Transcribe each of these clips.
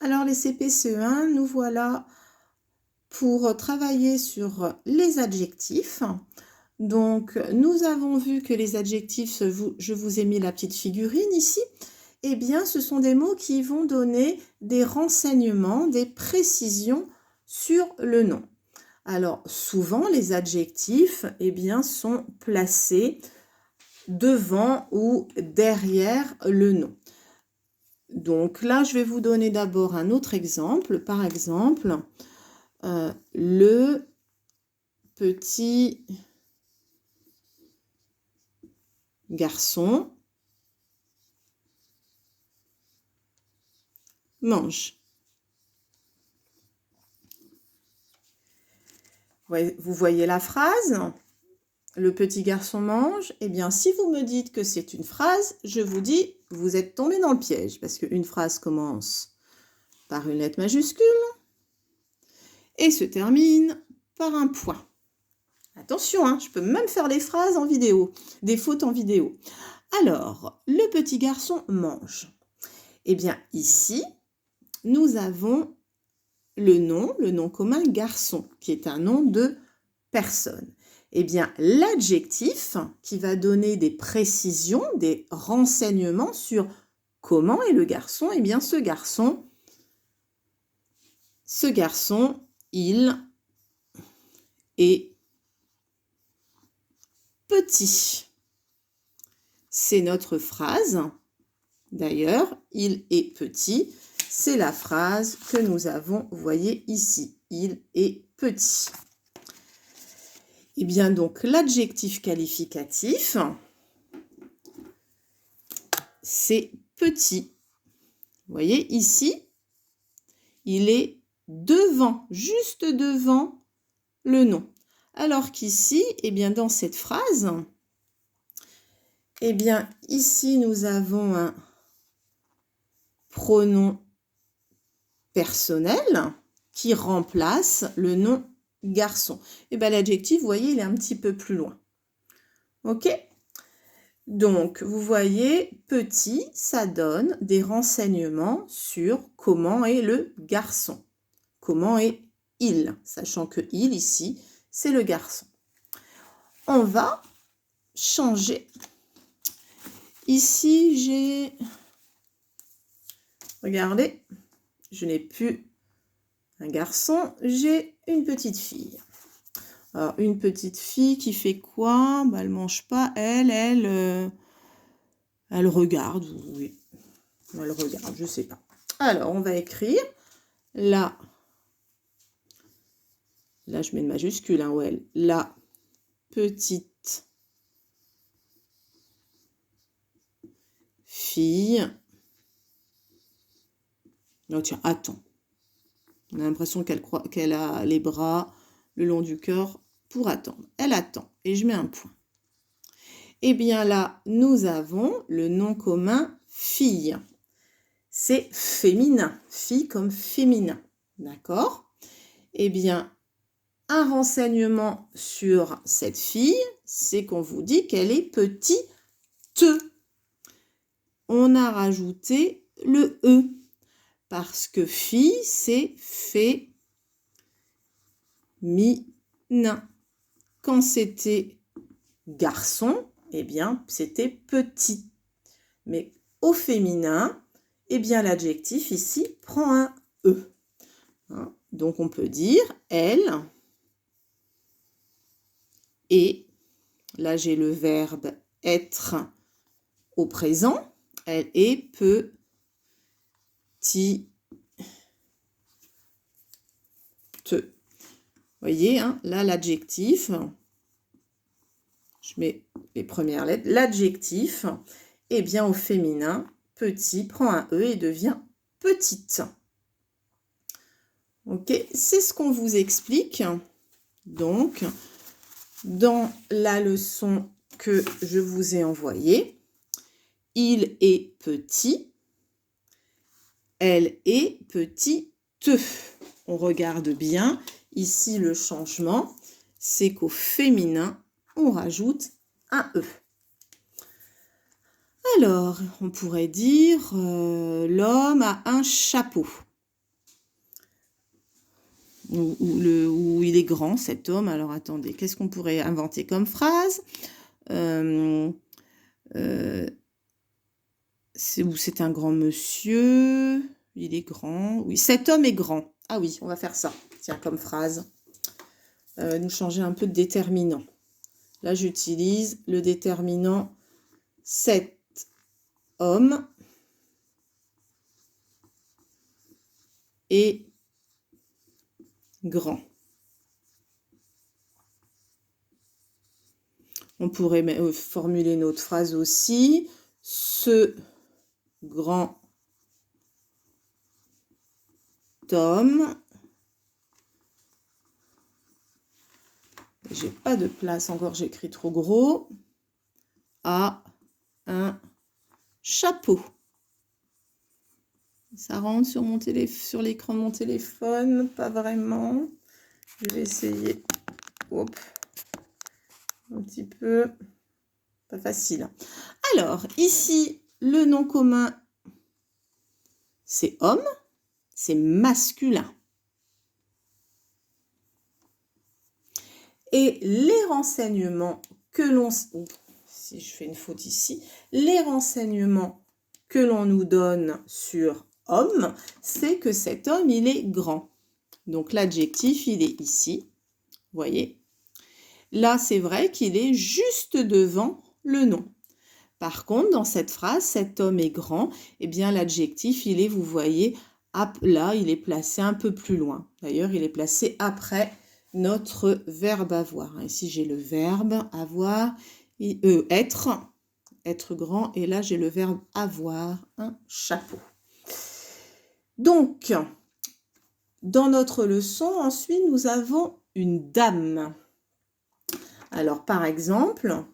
Alors les CP-CE1, nous voilà pour travailler sur les adjectifs. Donc nous avons vu que les adjectifs, je vous ai mis la petite figurine ici, eh bien ce sont des mots qui vont donner des renseignements, des précisions sur le nom. Alors souvent les adjectifs eh bien, sont placés devant ou derrière le nom. Donc là, je vais vous donner d'abord un autre exemple. Par exemple, le petit garçon mange. Vous voyez la phrase? Le petit garçon mange. Eh bien, si vous me dites que c'est une phrase, je vous dis, vous êtes tombé dans le piège. Parce qu'une phrase commence par une lettre majuscule et se termine par un point. Attention, hein, je peux même faire les phrases en vidéo, des fautes en vidéo. Alors, le petit garçon mange. Eh bien, ici, nous avons le nom commun garçon, qui est un nom de personne. Eh bien, l'adjectif qui va donner des précisions, des renseignements sur comment est le garçon, eh bien, ce garçon, il est petit. C'est notre phrase. D'ailleurs, il est petit. C'est la phrase que nous avons, vous voyez ici. Il est petit. Eh bien, donc, l'adjectif qualificatif, c'est petit. Vous voyez ici, il est devant, juste devant le nom. Alors qu'ici, eh bien, dans cette phrase, eh bien, ici, nous avons un pronom personnel qui remplace le nom garçon. Et bien l'adjectif, vous voyez, il est un petit peu plus loin. Ok? Donc, vous voyez, petit, ça donne des renseignements sur comment est le garçon. Comment est il, sachant que il, ici, c'est le garçon. On va changer. Ici, j'ai... Regardez, je n'ai plus un garçon, j'ai une petite fille. Alors, une petite fille qui fait quoi? Bah, elle mange pas, elle regarde, oui. Elle regarde, je sais pas. Alors, on va écrire la... Là, je mets une majuscule, hein, ouais. La petite fille... Non, tiens, attends. On a l'impression qu'elle a les bras le long du cœur pour attendre. Elle attend. Et je mets un point. Eh bien là, nous avons le nom commun fille. C'est féminin. Fille comme féminin. D'accord? Eh bien, un renseignement sur cette fille, c'est qu'on vous dit qu'elle est petite. On a rajouté le E. Parce que fille, c'est féminin. Quand c'était garçon, eh bien, c'était petit. Mais au féminin, eh bien, l'adjectif ici prend un E. Hein? Donc, on peut dire elle est, là j'ai le verbe être au présent, elle est petite. Vous voyez, hein, là l'adjectif, je mets les premières lettres, l'adjectif, eh bien au féminin, petit prend un E et devient petite. Ok, c'est ce qu'on vous explique. Donc, dans la leçon que je vous ai envoyée, il est petit, elle est petite. On regarde bien. Ici, le changement, c'est qu'au féminin, on rajoute un E. Alors, on pourrait dire l'homme a un chapeau. Où il est grand, cet homme. Alors attendez, qu'est-ce qu'on pourrait inventer comme phrase? C'est un grand monsieur, il est grand. Oui, cet homme est grand. Ah oui, on va faire ça, tiens, comme phrase. Nous changer un peu de déterminant. Là, j'utilise le déterminant cet homme est grand. On pourrait formuler notre phrase aussi. Ce grand homme, j'ai pas de place encore, j'écris trop gros, a un chapeau. Ça rentre sur sur l'écran de mon téléphone, pas vraiment. Je vais essayer. Hop. Un petit peu. Pas facile. Alors, ici, le nom commun, c'est homme. C'est masculin. Et les renseignements que l'on... Si je fais une faute ici. Les renseignements que l'on nous donne sur homme, c'est que cet homme, il est grand. Donc, l'adjectif, il est ici. Vous voyez? Là, c'est vrai qu'il est juste devant le nom. Par contre, dans cette phrase, cet homme est grand, eh bien, l'adjectif, il est, vous voyez, là, il est placé un peu plus loin. D'ailleurs, il est placé après notre verbe avoir. Ici, j'ai le verbe avoir, être grand, et là, j'ai le verbe avoir, un chapeau. Donc, dans notre leçon, ensuite, nous avons une dame. Alors, par exemple,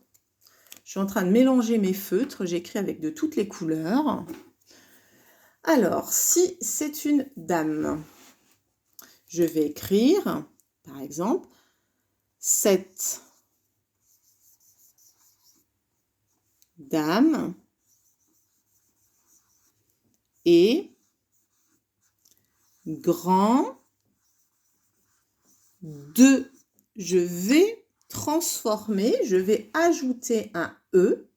je suis en train de mélanger mes feutres. J'écris avec de toutes les couleurs. Alors, si c'est une dame, je vais écrire, par exemple, cette dame est grand de. Je vais transformer, je vais ajouter un E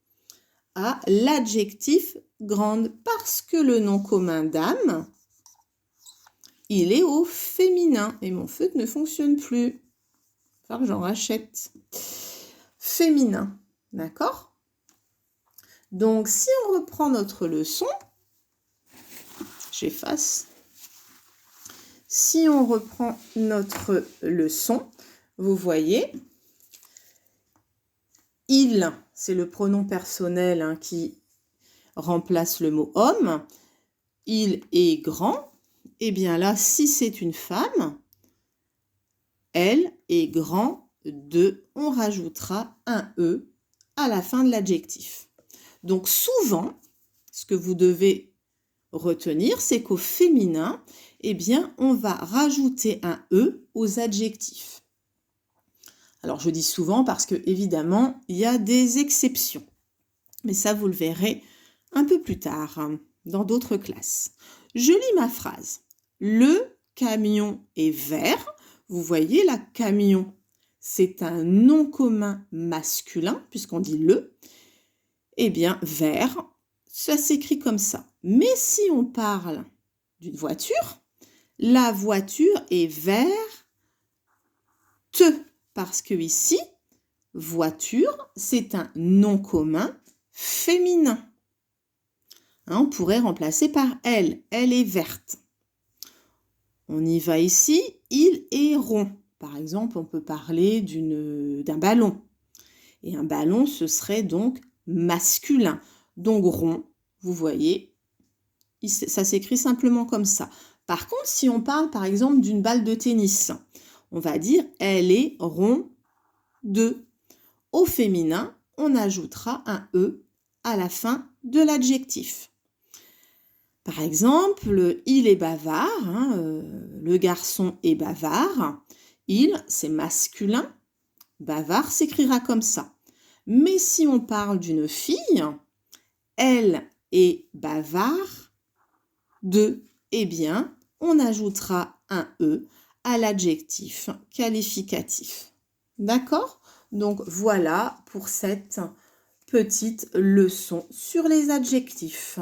à l'adjectif grande parce que le nom commun dame, il est au féminin et mon feutre ne fonctionne plus. Enfin, j'en rachète. Féminin, d'accord? Donc, si on reprend notre leçon, j'efface. Si on reprend notre leçon, vous voyez, il, c'est le pronom personnel qui remplace le mot homme. Il est grand. Et bien là, si c'est une femme, elle est grand de, on rajoutera un E à la fin de l'adjectif. Donc souvent, ce que vous devez retenir, c'est qu'au féminin, eh bien, on va rajouter un E aux adjectifs. Alors, je dis souvent parce que, évidemment, il y a des exceptions. Mais ça, vous le verrez un peu plus tard, dans d'autres classes. Je lis ma phrase. Le camion est vert. Vous voyez, la camion, c'est un nom commun masculin, puisqu'on dit le. Eh bien, vert, ça s'écrit comme ça. Mais si on parle d'une voiture, la voiture est verte, parce que ici, voiture, c'est un nom commun féminin. On pourrait remplacer par elle. Elle est verte. On y va ici. Il est rond. Par exemple, on peut parler d'un ballon. Et un ballon, ce serait donc masculin. Donc rond, vous voyez, ça s'écrit simplement comme ça. Par contre, si on parle par exemple d'une balle de tennis, on va dire elle est ronde. Au féminin, on ajoutera un E à la fin de l'adjectif. Par exemple, il est bavard, le garçon est bavard. Il, c'est masculin. Bavard s'écrira comme ça. Mais si on parle d'une fille, elle est bavarde, eh bien, on ajoutera un E à l'adjectif qualificatif. D'accord? Donc voilà pour cette petite leçon sur les adjectifs.